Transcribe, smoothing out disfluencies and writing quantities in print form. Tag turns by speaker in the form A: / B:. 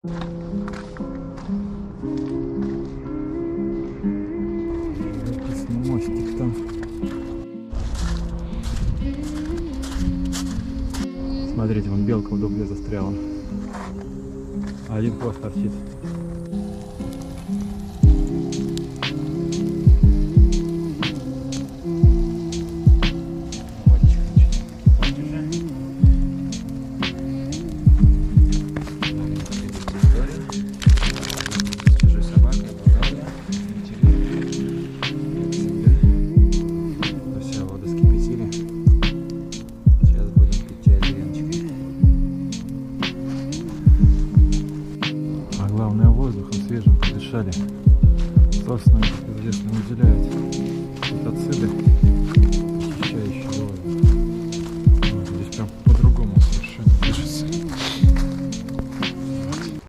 A: Написано мостик там. Смотрите, вон белка в дупле застряла. Один хвост торчит. Главное, воздухом свежим подышали. Собственно, как известно, выделяет